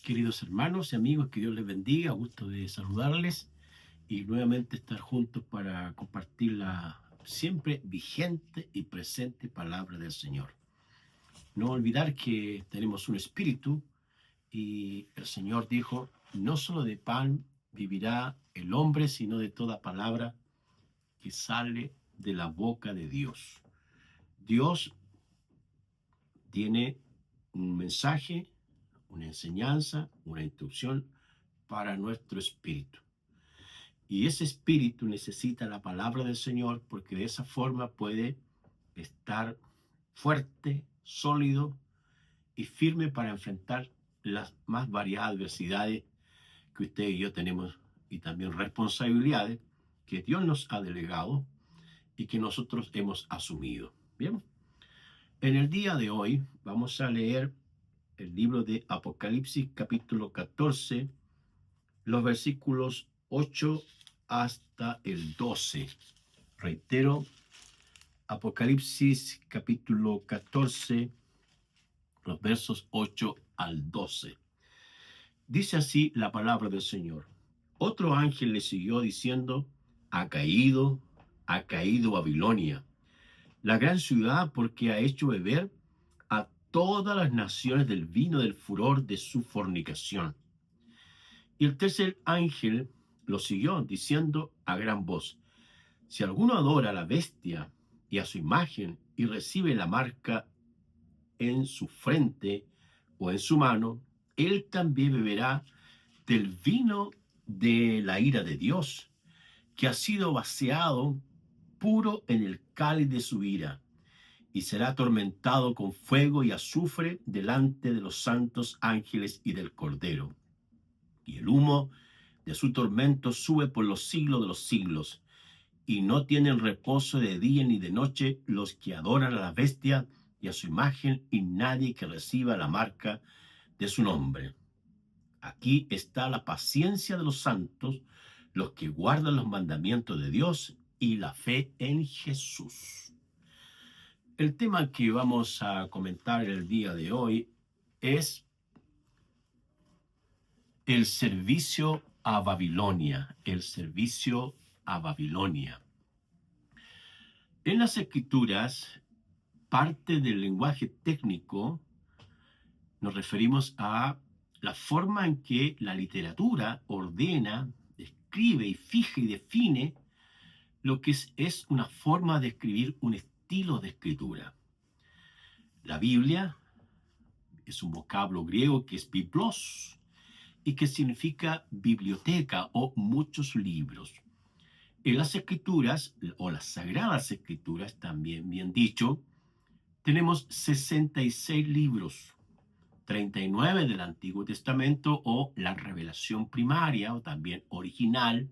Queridos hermanos y amigos, que Dios les bendiga. Gusto de saludarles y nuevamente estar juntos para compartir la siempre vigente y presente palabra del Señor. No olvidar que tenemos un espíritu y el Señor dijo, no solo de pan vivirá el hombre, sino de toda palabra que sale de la boca de Dios. Dios tiene un mensaje, una enseñanza, una instrucción para nuestro espíritu. Y ese espíritu necesita la palabra del Señor porque de esa forma puede estar fuerte, sólido y firme para enfrentar las más variadas adversidades que usted y yo tenemos y también responsabilidades que Dios nos ha delegado y que nosotros hemos asumido. Bien, en el día de hoy vamos a leer el libro de Apocalipsis capítulo 14, los versículos 8 hasta el 12. Reitero, Apocalipsis capítulo 14, los versos 8 al 12. Dice así la palabra del Señor. Otro ángel le siguió diciendo, ha caído Babilonia, la gran ciudad, porque ha hecho beber a todas las naciones del vino del furor de su fornicación. Y el tercer ángel lo siguió diciendo a gran voz, si alguno adora a la bestia y a su imagen y recibe la marca en su frente o en su mano, él también beberá del vino de la ira de Dios, que ha sido vaciado puro en el cáliz de su ira, y será atormentado con fuego y azufre delante de los santos ángeles y del Cordero. Y el humo de su tormento sube por los siglos de los siglos, y no tienen reposo de día ni de noche los que adoran a la bestia y a su imagen, y nadie que reciba la marca de su nombre. Aquí está la paciencia de los santos, los que guardan los mandamientos de Dios y la fe en Jesús. El tema que vamos a comentar el día de hoy es el servicio a Babilonia, el servicio a Babilonia. En las Escrituras, parte del lenguaje técnico, nos referimos a la forma en que la literatura ordena, escribe y fija y define lo que es una forma de escribir, un estilo de escritura. La Biblia es un vocablo griego que es biblos y que significa biblioteca o muchos libros. En las Escrituras, o las Sagradas Escrituras, también bien dicho, tenemos 66 libros, 39 del Antiguo Testamento o la revelación primaria o también original.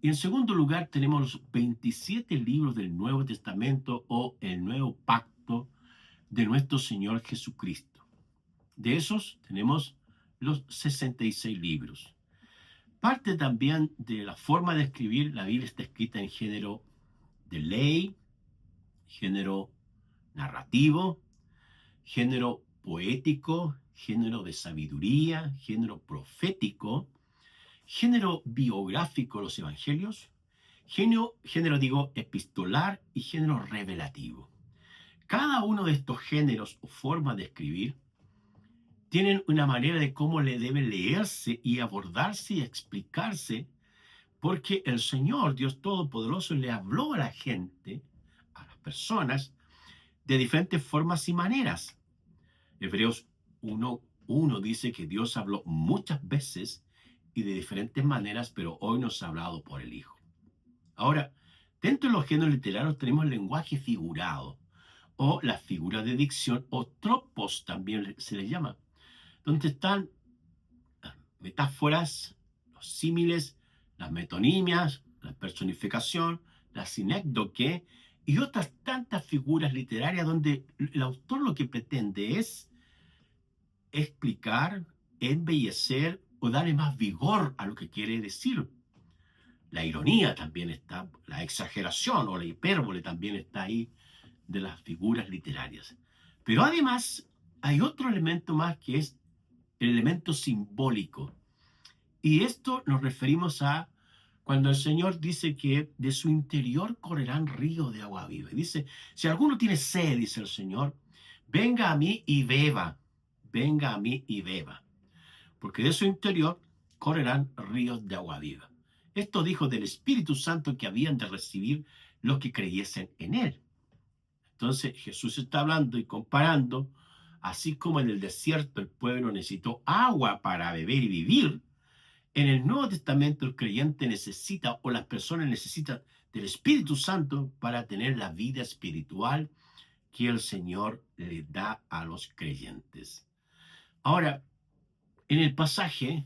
Y en segundo lugar tenemos los 27 libros del Nuevo Testamento o el Nuevo Pacto de nuestro Señor Jesucristo. De esos tenemos los 66 libros. Parte también de la forma de escribir, la Biblia está escrita en género de ley, género narrativo, género poético, género de sabiduría, género profético, género biográfico, los evangelios, género epistolar y género revelativo. Cada uno de estos géneros o formas de escribir tienen una manera de cómo le debe leerse y abordarse y explicarse, porque el Señor, Dios Todopoderoso, le habló a la gente, a las personas, de diferentes formas y maneras. Hebreos 1:1 dice que Dios habló muchas veces y de diferentes maneras, pero hoy nos ha hablado por el Hijo. Ahora, dentro de los géneros literarios tenemos el lenguaje figurado, o las figuras de dicción, o tropos también se les llama, donde están las metáforas, los símiles, las metonimias, la personificación, la sinécdoque y otras tantas figuras literarias donde el autor lo que pretende es explicar, embellecer o darle más vigor a lo que quiere decir. La ironía también está, la exageración o la hipérbole también está ahí de las figuras literarias. Pero además hay otro elemento más que es el elemento simbólico. Y esto nos referimos a cuando el Señor dice que de su interior correrán ríos de agua viva. Dice, si alguno tiene sed, dice el Señor, venga a mí y beba, venga a mí y beba, porque de su interior correrán ríos de agua viva. Esto dijo del Espíritu Santo que habían de recibir los que creyesen en Él. Entonces Jesús está hablando y comparando, así como en el desierto el pueblo necesitó agua para beber y vivir, en el Nuevo Testamento el creyente necesita, o las personas necesitan del Espíritu Santo para tener la vida espiritual que el Señor le da a los creyentes. Ahora, en el pasaje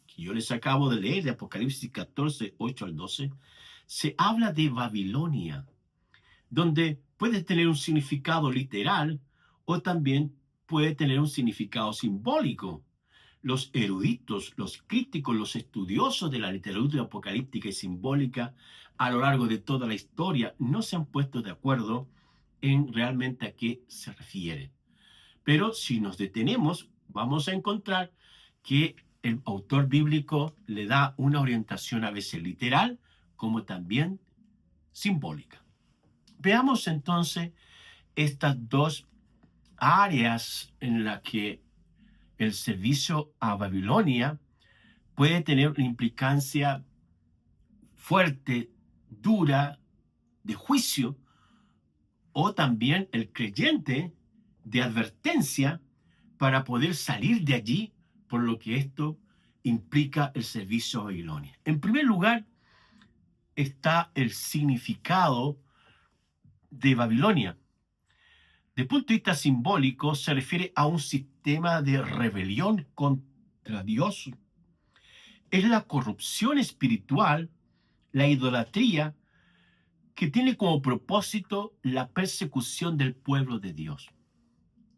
que yo les acabo de leer de Apocalipsis 14, 8 al 12, se habla de Babilonia, donde puede tener un significado literal o también puede tener un significado simbólico. Los eruditos, los críticos, los estudiosos de la literatura apocalíptica y simbólica a lo largo de toda la historia no se han puesto de acuerdo en realmente a qué se refiere. Pero si nos detenemos, vamos a encontrar que el autor bíblico le da una orientación a veces literal como también simbólica. Veamos entonces estas dos áreas en las que el servicio a Babilonia puede tener una implicancia fuerte, dura, de juicio, o también el creyente de advertencia para poder salir de allí por lo que esto implica el servicio a Babilonia. En primer lugar está el significado de Babilonia. De punto de vista simbólico, se refiere a un sistema de rebelión contra Dios. Es la corrupción espiritual, la idolatría, que tiene como propósito la persecución del pueblo de Dios.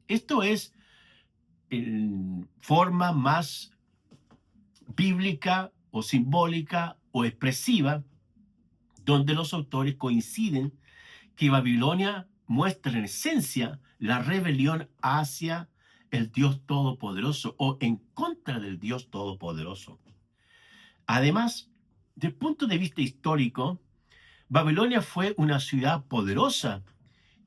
Esto es en forma más bíblica o simbólica o expresiva, donde los autores coinciden que Babilonia muestra en esencia la rebelión hacia el Dios Todopoderoso o en contra del Dios Todopoderoso. Además, desde el punto de vista histórico, Babilonia fue una ciudad poderosa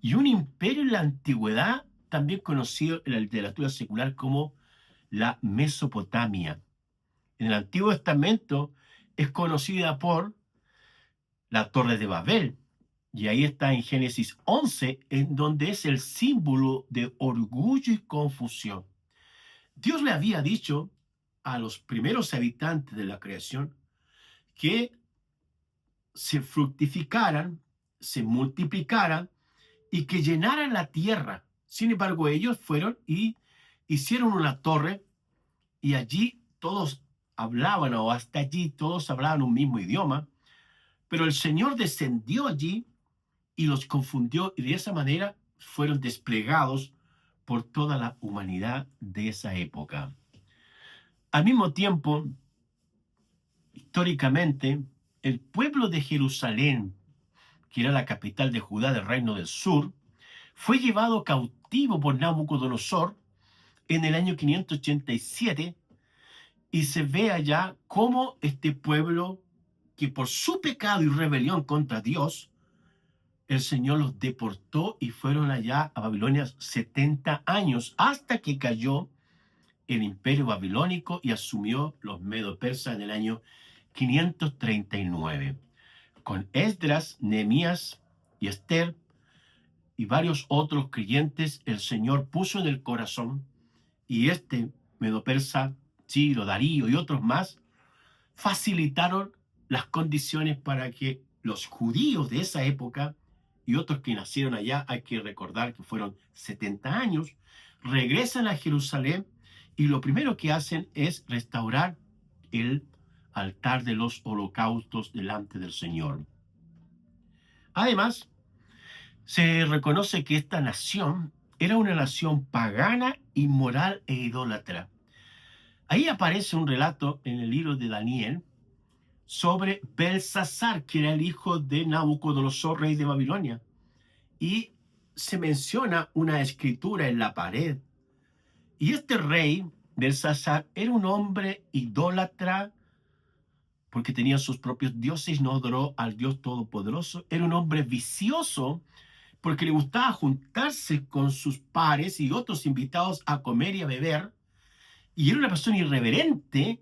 y un imperio en la antigüedad, también conocido en la literatura secular como la Mesopotamia. En el Antiguo Testamento es conocida por la Torre de Babel, y ahí está en Génesis 11, en donde es el símbolo de orgullo y confusión. Dios le había dicho a los primeros habitantes de la creación que se fructificaran, se multiplicaran y que llenaran la tierra. Sin embargo, ellos fueron y hicieron una torre y allí todos hablaban, o hasta allí todos hablaban un mismo idioma, pero el Señor descendió allí y los confundió, y de esa manera fueron desplegados por toda la humanidad de esa época. Al mismo tiempo, históricamente, el pueblo de Jerusalén, que era la capital de Judá del Reino del Sur, fue llevado cautivo por Nabucodonosor en el año 587, y se ve allá cómo este pueblo, que por su pecado y rebelión contra Dios, el Señor los deportó y fueron allá a Babilonia 70 años hasta que cayó el imperio babilónico y asumió los medo-persas en el año 539. Con Esdras, Nehemías y Esther y varios otros creyentes, el Señor puso en el corazón, y este medo-persa, Ciro, Darío y otros más, facilitaron las condiciones para que los judíos de esa época y otros que nacieron allá, hay que recordar que fueron 70 años, regresan a Jerusalén y lo primero que hacen es restaurar el altar de los holocaustos delante del Señor. Además, se reconoce que esta nación era una nación pagana, inmoral e idólatra. Ahí aparece un relato en el libro de Daniel sobre Belsasar, que era el hijo de Nabucodonosor, rey de Babilonia. Y se menciona una escritura en la pared. Y este rey Belsasar era un hombre idólatra porque tenía sus propios dioses, no adoró al Dios Todopoderoso. Era un hombre vicioso porque le gustaba juntarse con sus pares y otros invitados a comer y a beber. Y era una persona irreverente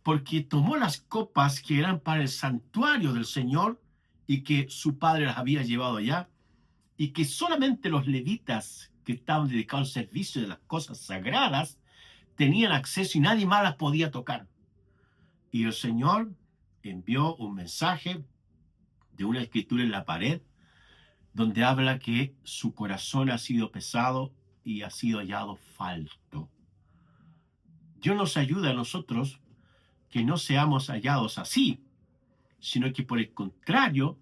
porque tomó las copas que eran para el santuario del Señor y que su padre las había llevado allá, y que solamente los levitas que estaban dedicados al servicio de las cosas sagradas tenían acceso y nadie más las podía tocar. Y el Señor envió un mensaje de una escritura en la pared donde habla que su corazón ha sido pesado y ha sido hallado falto. Dios nos ayuda a nosotros que no seamos hallados así, sino que por el contrario,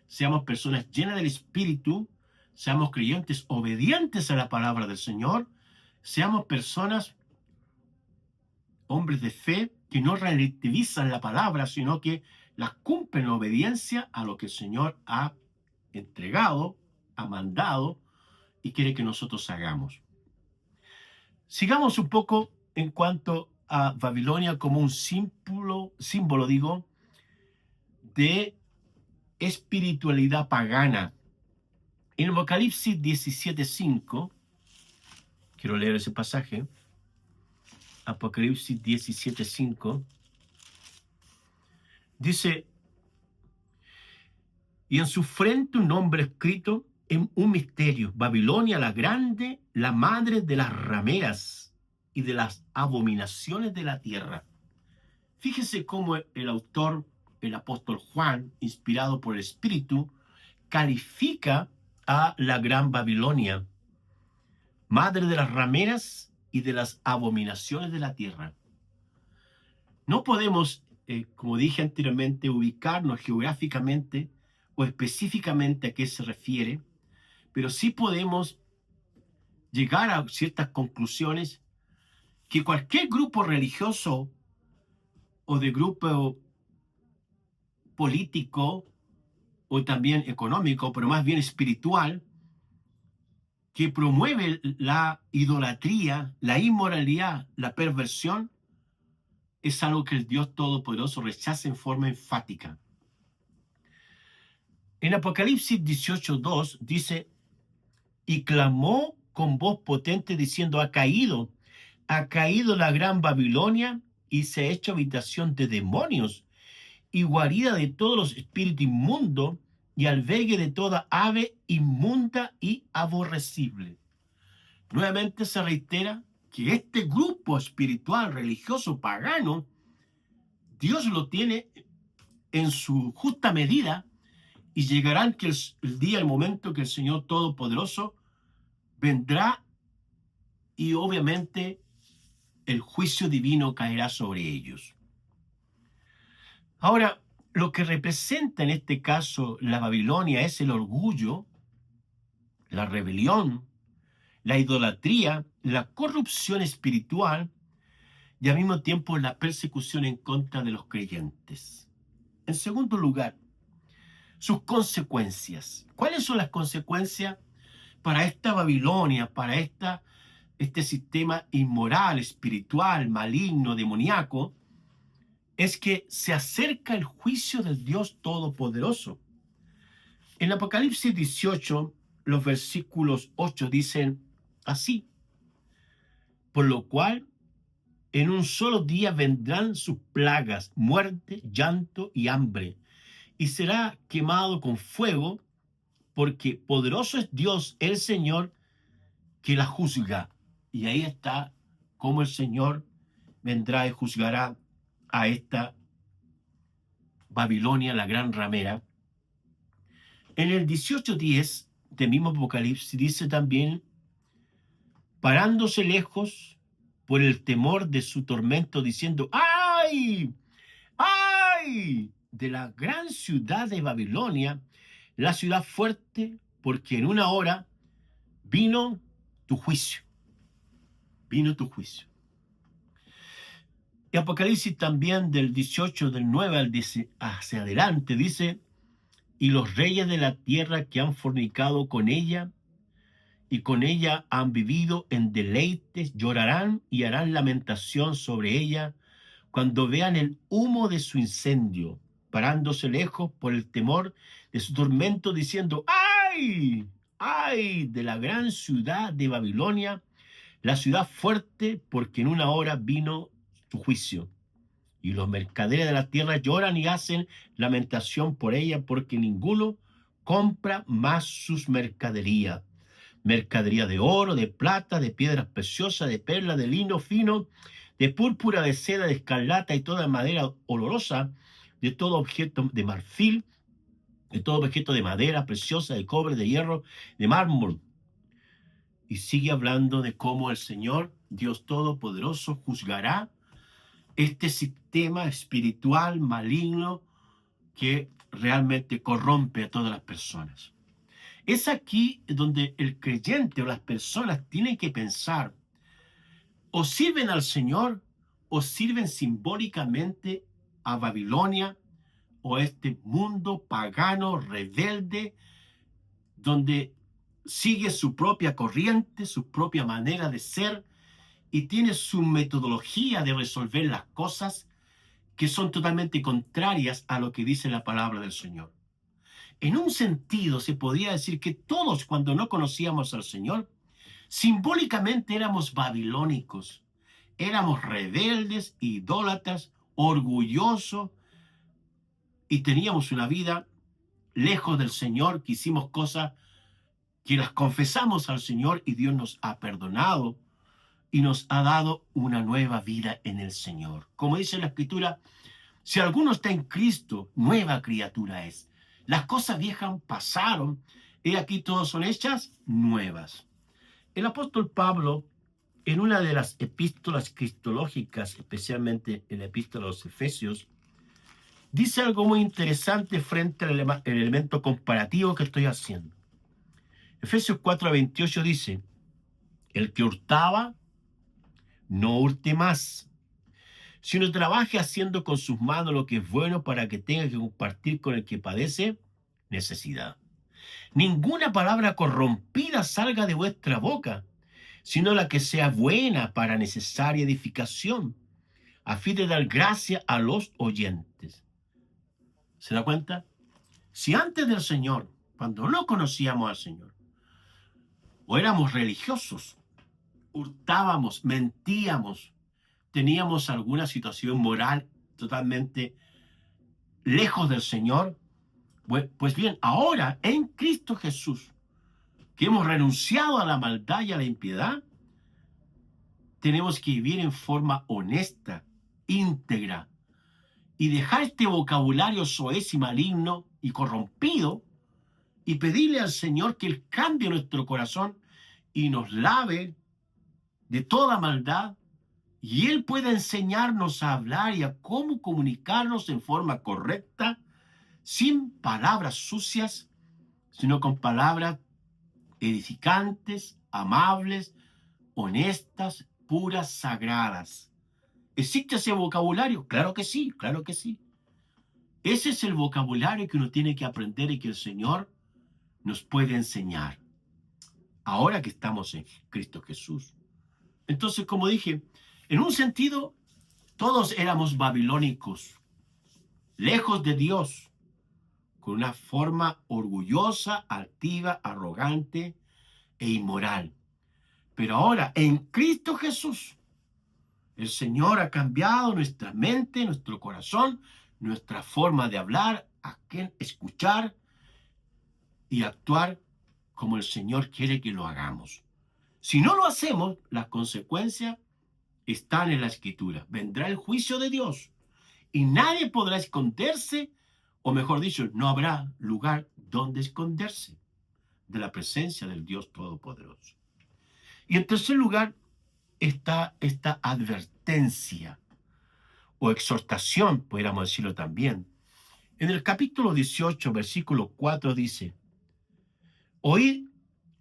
seamos personas llenas del Espíritu, seamos creyentes obedientes a la palabra del Señor, seamos personas, hombres de fe, que no relativizan la palabra, sino que la cumplen en obediencia a lo que el Señor ha entregado, ha mandado y quiere que nosotros hagamos. Sigamos un poco en cuanto a Babilonia como un símbolo, de espiritualidad pagana. En Apocalipsis 17:5, quiero leer ese pasaje, Apocalipsis 17:5, dice: y en su frente un nombre escrito en un misterio, Babilonia la grande, la madre de las rameras y de las abominaciones de la tierra. Fíjese cómo el autor, el apóstol Juan, inspirado por el Espíritu, califica a la gran Babilonia, madre de las rameras y de las abominaciones de la tierra. No podemos, como dije anteriormente, ubicarnos geográficamente o específicamente a qué se refiere, pero sí podemos llegar a ciertas conclusiones que cualquier grupo religioso o de grupo político o también económico, pero más bien espiritual, que promueve la idolatría, la inmoralidad, la perversión, es algo que el Dios Todopoderoso rechaza en forma enfática. En Apocalipsis 18:2 dice: y clamó con voz potente diciendo, ha caído la gran Babilonia y se ha hecho habitación de demonios y guarida de todos los espíritus inmundos y albergue de toda ave inmunda y aborrecible. Nuevamente se reitera que este grupo espiritual, religioso, pagano, Dios lo tiene en su justa medida y llegará que el día, el momento que el Señor Todopoderoso vendrá y obviamente el juicio divino caerá sobre ellos. Ahora, lo que representa en este caso la Babilonia es el orgullo, la rebelión, la idolatría, la corrupción espiritual y al mismo tiempo la persecución en contra de los creyentes. En segundo lugar, sus consecuencias. ¿Cuáles son las consecuencias para esta Babilonia, para este sistema inmoral, espiritual, maligno, demoníaco? Es que se acerca el juicio del Dios Todopoderoso. En Apocalipsis 18, los versículos 8 dicen así: por lo cual en un solo día vendrán sus plagas, muerte, llanto y hambre, y será quemado con fuego, porque poderoso es Dios, el Señor, que la juzga. Y ahí está cómo el Señor vendrá y juzgará a esta Babilonia, la gran ramera. En el 18:10 del mismo Apocalipsis dice también: parándose lejos por el temor de su tormento, diciendo, ¡ay! ¡Ay! De la gran ciudad de Babilonia, la ciudad fuerte, porque en una hora vino tu juicio. Vino tu juicio. Y Apocalipsis también del 18, del 9 al 10 hacia adelante, dice: y los reyes de la tierra que han fornicado con ella y con ella han vivido en deleites, llorarán y harán lamentación sobre ella cuando vean el humo de su incendio, parándose lejos por el temor de su tormento, diciendo: ¡ay! ¡Ay de la gran ciudad de Babilonia, la ciudad fuerte, porque en una hora vino su juicio! Y los mercaderes de la tierra lloran y hacen lamentación por ella, porque ninguno compra más sus mercaderías. Mercadería de oro, de plata, de piedras preciosas, de perla, de lino fino, de púrpura, de seda, de escarlata y toda madera olorosa, de todo objeto de marfil, de todo objeto de madera preciosa, de cobre, de hierro, de mármol. Y sigue hablando de cómo el Señor, Dios Todopoderoso, juzgará este sistema espiritual maligno que realmente corrompe a todas las personas. Es aquí donde el creyente o las personas tienen que pensar: o sirven al Señor o sirven simbólicamente a Babilonia o a este mundo pagano, rebelde, donde sigue su propia corriente, su propia manera de ser y tiene su metodología de resolver las cosas que son totalmente contrarias a lo que dice la palabra del Señor. En un sentido, se podría decir que todos, cuando no conocíamos al Señor, simbólicamente éramos babilónicos, éramos rebeldes, idólatras, orgullosos, y teníamos una vida lejos del Señor, que hicimos cosas que las confesamos al Señor y Dios nos ha perdonado y nos ha dado una nueva vida en el Señor. Como dice la Escritura: si alguno está en Cristo, nueva criatura es. Las cosas viejas pasaron, y aquí todas son hechas nuevas. El apóstol Pablo, en una de las epístolas cristológicas, especialmente en la epístola a los Efesios, dice algo muy interesante frente al elemento comparativo que estoy haciendo. Efesios 4:28 dice: el que hurtaba, no hurte más, sino trabaje haciendo con sus manos lo que es bueno, para que tenga que compartir con el que padece necesidad. Ninguna palabra corrompida salga de vuestra boca, sino la que sea buena para necesaria edificación, a fin de dar gracia a los oyentes. ¿Se da cuenta? Si antes del Señor, cuando no conocíamos al Señor, o éramos religiosos, hurtábamos, mentíamos, teníamos alguna situación moral totalmente lejos del Señor, pues bien, ahora en Cristo Jesús, que hemos renunciado a la maldad y a la impiedad, tenemos que vivir en forma honesta, íntegra, y dejar este vocabulario soez y maligno y corrompido, y pedirle al Señor que Él cambie nuestro corazón y nos lave de toda maldad, y Él pueda enseñarnos a hablar y a cómo comunicarnos en forma correcta, sin palabras sucias, sino con palabras edificantes, amables, honestas, puras, sagradas. ¿Existe ese vocabulario? Claro que sí, claro que sí. Ese es el vocabulario que uno tiene que aprender y que el Señor nos puede enseñar, ahora que estamos en Cristo Jesús. Entonces, como dije, en un sentido, todos éramos babilónicos, lejos de Dios, con una forma orgullosa, altiva, arrogante e inmoral. Pero ahora, en Cristo Jesús, el Señor ha cambiado nuestra mente, nuestro corazón, nuestra forma de hablar, a quien escuchar y actuar como el Señor quiere que lo hagamos. Si no lo hacemos, las consecuencias están en la Escritura. Vendrá el juicio de Dios y nadie podrá esconderse, o mejor dicho, no habrá lugar donde esconderse de la presencia del Dios Todopoderoso. Y en tercer lugar está esta advertencia o exhortación, podríamos decirlo también. En el capítulo 18, versículo 4 dice: oí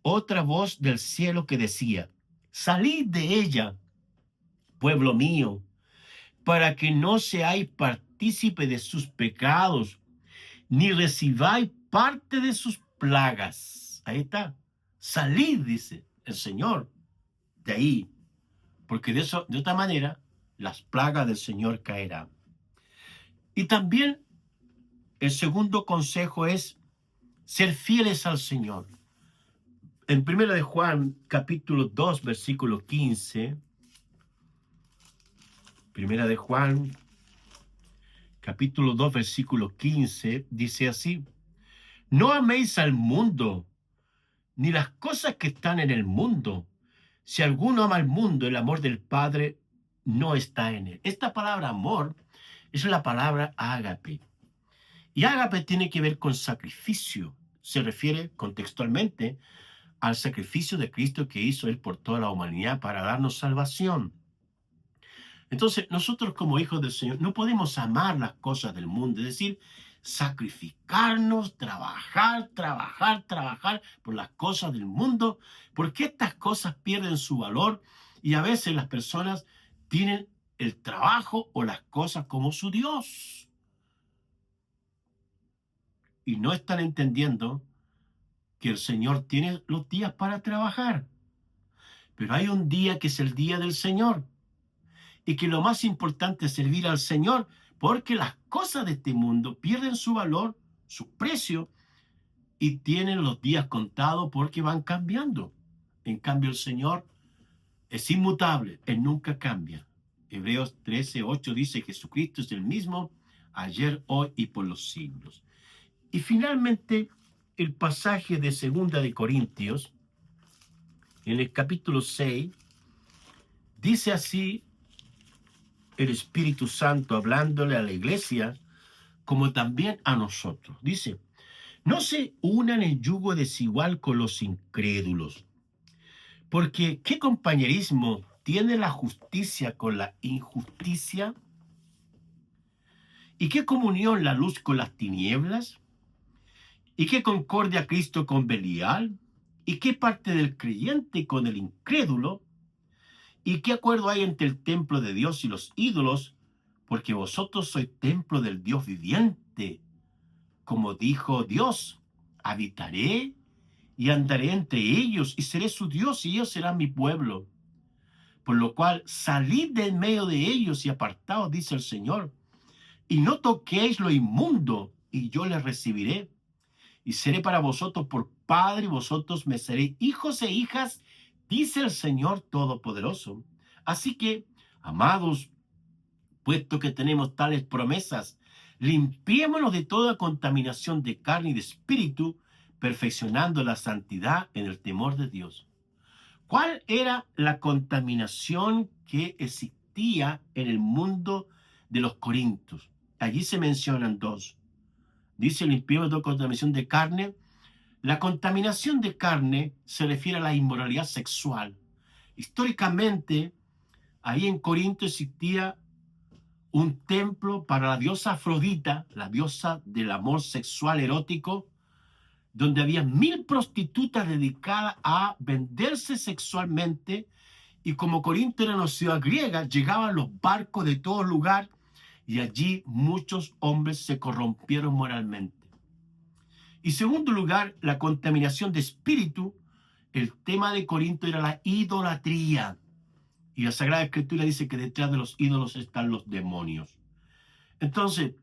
otra voz del cielo que decía: salid de ella, pueblo mío, para que no seáis partícipe de sus pecados, ni recibáis parte de sus plagas. Ahí está. Salid, dice. el Señor de ahí, porque de otra manera, las plagas del Señor caerán. Y también el segundo consejo es ser fieles al Señor. En 1 de Juan, capítulo 2, versículo 15, 1 de Juan, capítulo 2, versículo 15, dice así: no améis al mundo, ni las cosas que están en el mundo. Si alguno ama al mundo, el amor del Padre no está en él. Esta palabra amor es la palabra ágape. Y ágape tiene que ver con sacrificio. Se refiere contextualmente al sacrificio de Cristo que hizo él por toda la humanidad para darnos salvación. Entonces, nosotros como hijos del Señor no podemos amar las cosas del mundo, es decir, sacrificarnos, trabajar por las cosas del mundo, porque estas cosas pierden su valor y a veces las personas tienen el trabajo o las cosas como su Dios. Y no están entendiendo que el Señor tiene los días para trabajar. Pero hay un día que es el día del Señor. Y que lo más importante es servir al Señor, porque las cosas de este mundo pierden su valor, su precio, y tienen los días contados porque van cambiando. En cambio, el Señor es inmutable, Él nunca cambia. Hebreos 13:8 dice: Jesucristo es el mismo ayer, hoy y por los siglos. Y finalmente, el pasaje de 2 de Corintios, en el capítulo 6, dice así el Espíritu Santo hablándole a la iglesia, como también a nosotros. Dice: no se unan en yugo desigual con los incrédulos, porque ¿qué compañerismo tiene la justicia con la injusticia? ¿Y qué comunión la luz con las tinieblas? ¿Y qué concordia Cristo con Belial? ¿Y qué parte del creyente con el incrédulo? ¿Y qué acuerdo hay entre el templo de Dios y los ídolos? Porque vosotros sois templo del Dios viviente. Como dijo Dios: habitaré y andaré entre ellos, y seré su Dios, y ellos serán mi pueblo. Por lo cual, salid de en medio de ellos y apartaos, dice el Señor, y no toquéis lo inmundo, y yo les recibiré. Y seré para vosotros por padre, y vosotros me seréis hijos e hijas, dice el Señor Todopoderoso. Así que, amados, puesto que tenemos tales promesas, limpiémonos de toda contaminación de carne y de espíritu, perfeccionando la santidad en el temor de Dios. ¿Cuál era la contaminación que existía en el mundo de los corintios? Allí se mencionan dos. Dice: limpiemos de toda contaminación de carne. La contaminación de carne se refiere a la inmoralidad sexual. Históricamente, ahí en Corinto existía un templo para la diosa Afrodita, la diosa del amor sexual erótico, donde había 1000 prostitutas dedicadas a venderse sexualmente. Y como Corinto era una ciudad griega, llegaban los barcos de todo lugar y allí muchos hombres se corrompieron moralmente. Y segundo lugar, la contaminación de espíritu. El tema de Corinto era la idolatría. Y la Sagrada Escritura dice que detrás de los ídolos están los demonios. Entonces,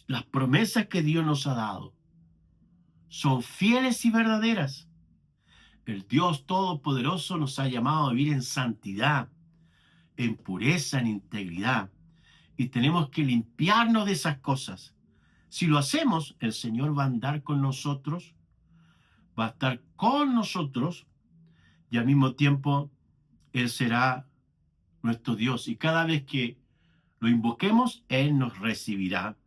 las promesas que Dios nos ha dado son fieles y verdaderas. El Dios Todopoderoso nos ha llamado a vivir en santidad, en pureza, en integridad. Y tenemos que limpiarnos de esas cosas. Si lo hacemos, el Señor va a andar con nosotros, va a estar con nosotros, y al mismo tiempo Él será nuestro Dios. Y cada vez que lo invoquemos, Él nos recibirá,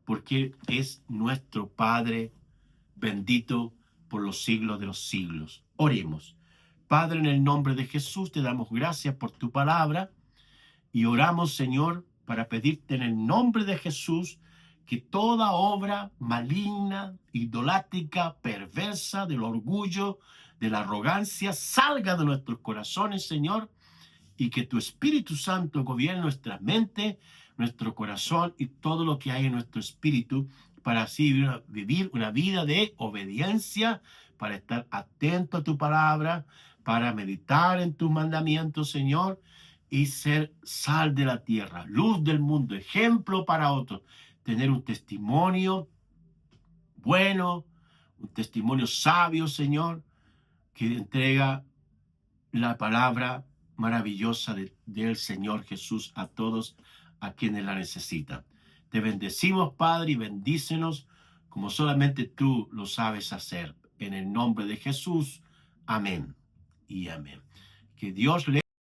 porque es nuestro Padre, bendito por los siglos de los siglos. Oremos. Padre, en el nombre de Jesús, te damos gracias por tu palabra y oramos, Señor, para pedirte en el nombre de Jesús que toda obra maligna, idolátrica, perversa, del orgullo, de la arrogancia, salga de nuestros corazones, Señor, y que tu Espíritu Santo gobierne nuestra mente, nuestro corazón y todo lo que hay en nuestro espíritu, para así vivir una vida de obediencia, para estar atento a tu palabra, para meditar en tus mandamientos, Señor, y ser sal de la tierra, luz del mundo, ejemplo para otros, tener un testimonio bueno, un testimonio sabio, Señor, que entrega la palabra maravillosa del Señor Jesús a todos a quienes la necesitan. Te bendecimos, Padre, y bendícenos como solamente tú lo sabes hacer. En el nombre de Jesús. Amén y amén. Que Dios le